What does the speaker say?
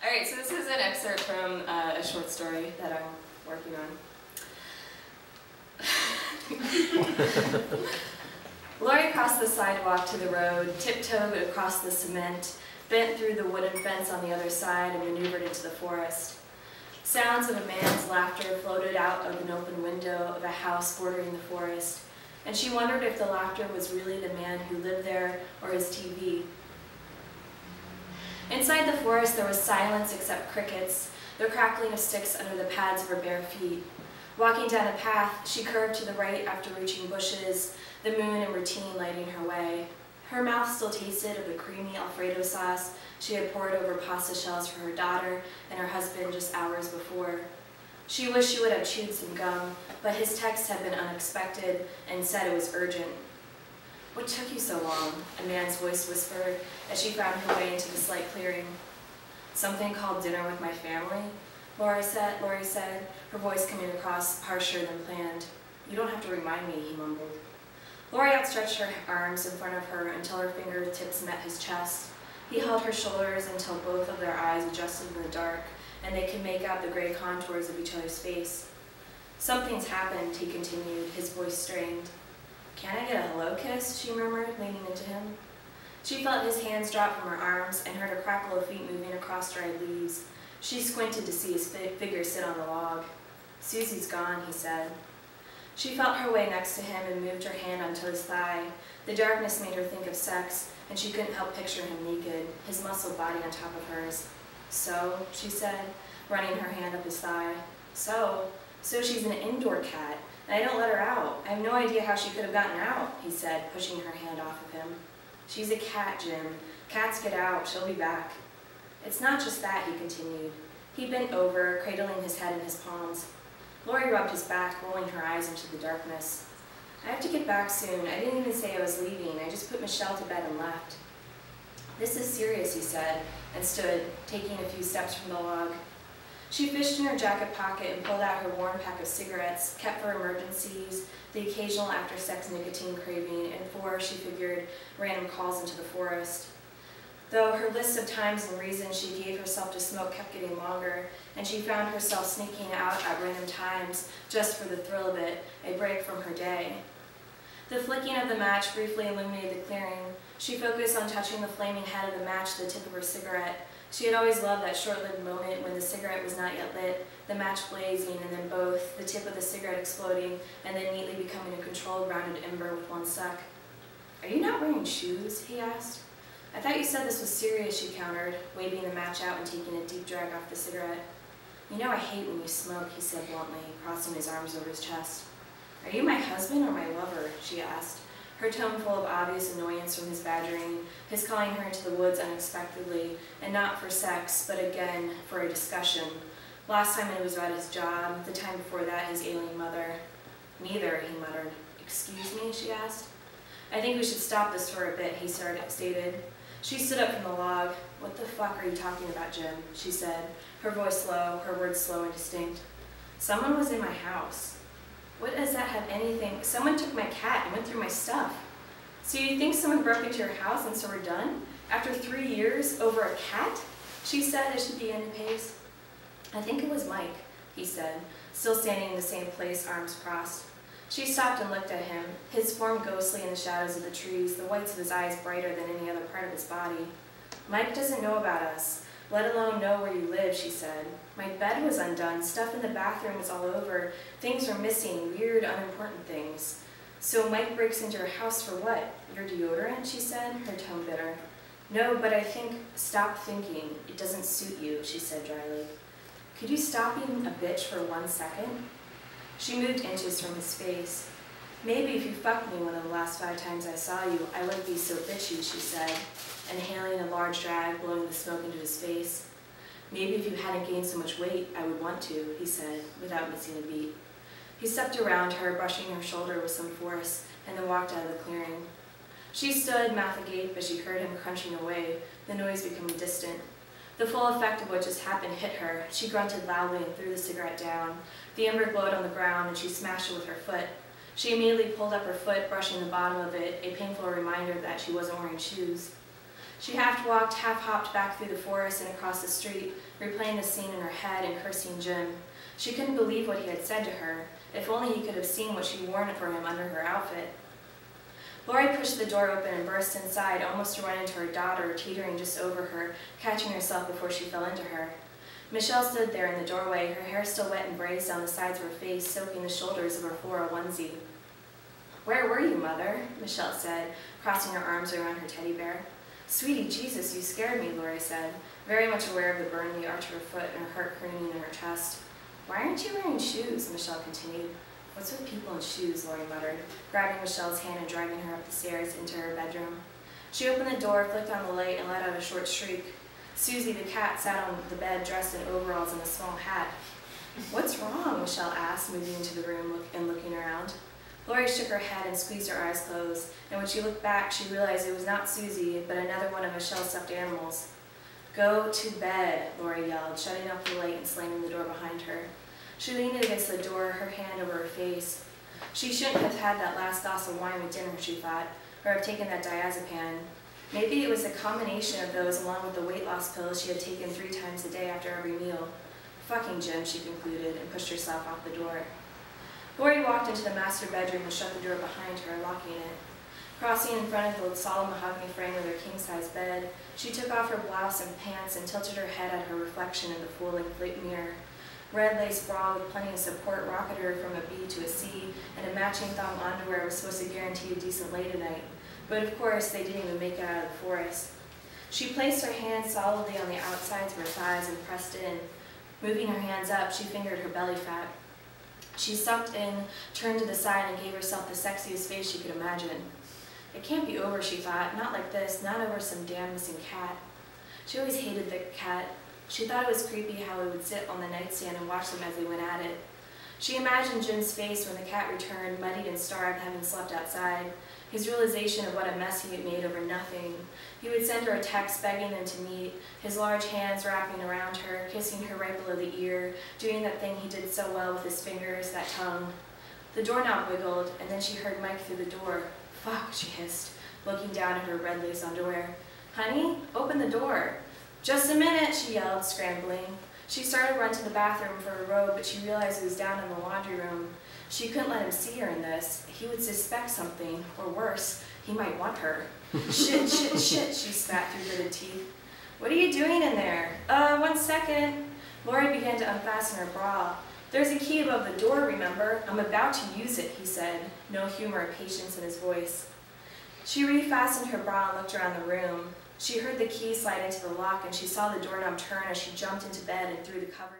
Alright, so this is an excerpt from a short story that I'm working on. Lori crossed the sidewalk to the road, tiptoed across the cement, bent through the wooden fence on the other side, and maneuvered into the forest. Sounds of a man's laughter floated out of an open window of a house bordering the forest, and she wondered if the laughter was really the man who lived there or his TV. Inside the forest there was silence except crickets, the crackling of sticks under the pads of her bare feet. Walking down a path, she curved to the right after reaching bushes, the moon in routine lighting her way. Her mouth still tasted of the creamy Alfredo sauce she had poured over pasta shells for her daughter and her husband just hours before. She wished she would have chewed some gum, but his text had been unexpected and said it was urgent. "What took you so long?" a man's voice whispered as she found her way into the slight clearing. "Something called dinner with my family," Lori said, her voice coming across harsher than planned. "You don't have to remind me," he mumbled. Lori outstretched her arms in front of her until her fingertips met his chest. He held her shoulders until both of their eyes adjusted in the dark, and they could make out the gray contours of each other's face. "Something's happened," he continued, his voice strained. "Can I get a hello kiss?" she murmured, leaning into him. She felt his hands drop from her arms and heard a crackle of feet moving across dried leaves. She squinted to see his figure sit on the log. "Susie's gone," he said. She felt her way next to him and moved her hand onto his thigh. The darkness made her think of sex, and she couldn't help picture him naked, his muscled body on top of hers. "So," she said, running her hand up his thigh. So she's an indoor cat, and I don't let her out. I have no idea how she could have gotten out," he said, pushing her hand off of him. "She's a cat, Jim. Cats get out. She'll be back." "It's not just that," he continued. He bent over, cradling his head in his palms. Lori rubbed his back, rolling her eyes into the darkness. "I have to get back soon. I didn't even say I was leaving. I just put Michelle to bed and left." "This is serious," he said, and stood, taking a few steps from the log. She fished in her jacket pocket and pulled out her worn pack of cigarettes, kept for emergencies, the occasional after-sex nicotine craving, and for, she figured, random calls into the forest. Though her list of times and reasons she gave herself to smoke kept getting longer, and she found herself sneaking out at random times just for the thrill of it, a break from her day. The flicking of the match briefly illuminated the clearing. She focused on touching the flaming head of the match to the tip of her cigarette. She had always loved that short-lived moment when the cigarette was not yet lit, the match blazing, and then both, the tip of the cigarette exploding, and then neatly becoming a controlled rounded ember with one suck. "Are you not wearing shoes?" he asked. "I thought you said this was serious," she countered, waving the match out and taking a deep drag off the cigarette. "You know I hate when you smoke," he said bluntly, crossing his arms over his chest. "Are you my husband or my lover?" she asked, her tone full of obvious annoyance from his badgering, his calling her into the woods unexpectedly, and not for sex, but again for a discussion. Last time it was about his job, the time before that his alien mother. "Neither," he muttered. "Excuse me?" she asked. "I think we should stop this for a bit," he stated. She stood up from the log. "What the fuck are you talking about, Jim?" she said, her voice low, her words slow and distinct. "Someone was in my house." "What does that have anything? Someone took my cat and went through my stuff." "So you think someone broke into your house and so we're done? After 3 years over a cat?" she said as she began to pace. "I think it was Mike," he said, still standing in the same place, arms crossed. She stopped and looked at him, his form ghostly in the shadows of the trees, the whites of his eyes brighter than any other part of his body. "Mike doesn't know about us, let alone know where you live," she said. "My bed was undone, stuff in the bathroom was all over, things were missing, weird, unimportant things." "So Mike breaks into your house for what? Your deodorant?" she said, her tone bitter. "No, but I think—" "Stop thinking. It doesn't suit you," she said dryly. "Could you stop being a bitch for 1 second? She moved inches from his face. "Maybe if you fucked me one of the last 5 times I saw you, I wouldn't be so bitchy," she said, inhaling a large drag, blowing the smoke into his face. "Maybe if you hadn't gained so much weight, I would want to," he said, without missing a beat. He stepped around her, brushing her shoulder with some force, and then walked out of the clearing. She stood, mouth agape, as she heard him crunching away, the noise becoming distant. The full effect of what just happened hit her. She grunted loudly and threw the cigarette down. The ember glowed on the ground, and she smashed it with her foot. She immediately pulled up her foot, brushing the bottom of it, a painful reminder that she wasn't wearing shoes. She half walked, half hopped back through the forest and across the street, replaying the scene in her head and cursing Jim. She couldn't believe what he had said to her. If only he could have seen what she'd worn for him under her outfit. Lori pushed the door open and burst inside, almost to run into her daughter, teetering just over her, catching herself before she fell into her. Michelle stood there in the doorway, her hair still wet and braids down the sides of her face, soaking the shoulders of her floral onesie. "Where were you, Mother?" Michelle said, crossing her arms around her teddy bear. "Sweetie Jesus, you scared me," Lori said, very much aware of the burn in the arch of her foot and her heart careening in her chest. "Why aren't you wearing shoes?" Michelle continued. "What's with people in shoes?" Lori muttered, grabbing Michelle's hand and driving her up the stairs into her bedroom. She opened the door, flicked on the light, and let out a short shriek. Susie, the cat, sat on the bed dressed in overalls and a small hat. "What's wrong?" Michelle asked, moving into the room and looking around. Lori shook her head and squeezed her eyes closed, and when she looked back, she realized it was not Susie, but another one of Michelle's stuffed animals. "Go to bed," Lori yelled, shutting off the light and slamming the door behind her. She leaned against the door, her hand over her face. She shouldn't have had that last glass of wine with dinner, she thought, or have taken that diazepam. Maybe it was the combination of those along with the weight loss pills she had taken 3 times a day after every meal. Fucking Jim, she concluded, and pushed herself off the door. Lori walked into the master bedroom and shut the door behind her, locking it. Crossing in front of the solid mahogany frame of their king-size bed, she took off her blouse and pants and tilted her head at her reflection in the full-length mirror. Red lace bra with plenty of support rocketed her from a B to a C, and a matching thong underwear was supposed to guarantee a decent lay tonight. But of course, they didn't even make it out of the forest. She placed her hands solidly on the outsides of her thighs and pressed in. Moving her hands up, she fingered her belly fat. She sucked in, turned to the side, and gave herself the sexiest face she could imagine. It can't be over, she thought. Not like this, not over some damn missing cat. She always hated the cat. She thought it was creepy how he would sit on the nightstand and watch them as they went at it. She imagined Jim's face when the cat returned, muddied and starved, having slept outside. His realization of what a mess he had made over nothing. He would send her a text begging them to meet, his large hands wrapping around her, kissing her right below the ear, doing that thing he did so well with his fingers, that tongue. The doorknob wiggled, and then she heard Mike through the door. "Fuck," she hissed, looking down at her red lace underwear. "Honey, open the door." "Just a minute," she yelled, scrambling. She started to run to the bathroom for her robe, but she realized it was down in the laundry room. She couldn't let him see her in this. He would suspect something, or worse, he might want her. "Shit, shit, shit," she spat through gritted teeth. "What are you doing in there?" 1 second. Lori began to unfasten her bra. "There's a key above the door, remember? I'm about to use it," he said, no humor or patience in his voice. She refastened her bra and looked around the room. She heard the key slide into the lock, and she saw the doorknob turn as she jumped into bed and threw the covers.